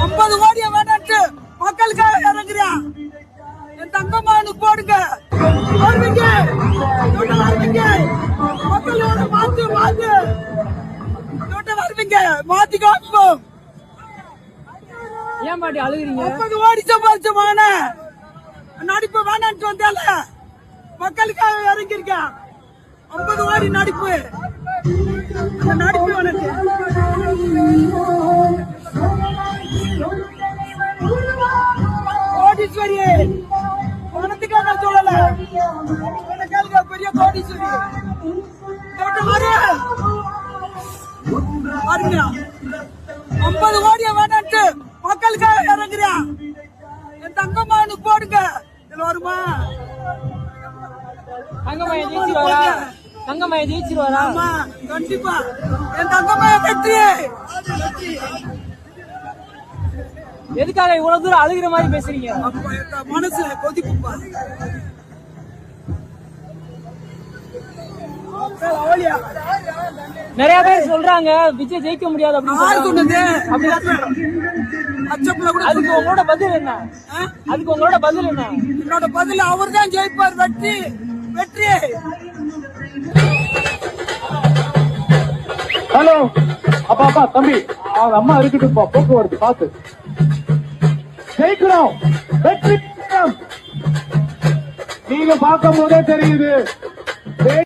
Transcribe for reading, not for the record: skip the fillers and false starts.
50 கோடியை வேணாட்டு மக்களுக்காக இறங்குறியா? என் தங்கம்மானு போடுங்க. வருவீங்க வருவீங்க மக்களோட மாத்து மாத்து வருவீங்க மாத்தி காப்போம். ஏன் பாட்டி அழுகுறீங்க? 50 கோடி சம்பாதிச்சமான நடிப்பு வேணான்ட்டு வந்தால மக்களுக்காக இறங்கிருக்க. 50 கோடி நடிப்பு, அந்த நடிப்பு வேணாட்டு. கோடீஸ்வரி பணத்துக்காக சொல்லல, கேளுங்க, பெரிய கோடீஸ்வரி பாருங்க. 50 கோடியை வேணாட்டு மக்களுக்காக இறங்குறியா? என் தங்கம்மானு போடுங்க. இதுல வருமா? தங்கம்மைய ஜெயிச்சிருவாரா? தங்கம்மைய ஜெயிச்சிருவாரா? ஆமா, கண்டிப்பா என் தங்கம்மைய வெற்றி. எதுக்காக இவ்வளவு தூரம் அழுகிற மாதிரி பேசுறீங்க? மனசு கொதிப்புப்பா. நிறைய பேர் சொல்றாங்க விஜய் ஜெயிக்க முடியாது அப்படின்னு. அதுக்கு உங்களோட பதில் என்ன? அதுக்கு உங்களோட பதில் என்ன? என்னோட பதில் அவர் தான் ஜெயிப்பார். வெற்றி வெற்றி. ஹலோ அப்பா அப்பா தம்பி, அவங்க அம்மா இருக்கட்டும், போக்குவரத்து பார்த்து ஜெயிக்கிறோம். வெற்றி நீங்க பார்க்கும் போதே தெரியுது.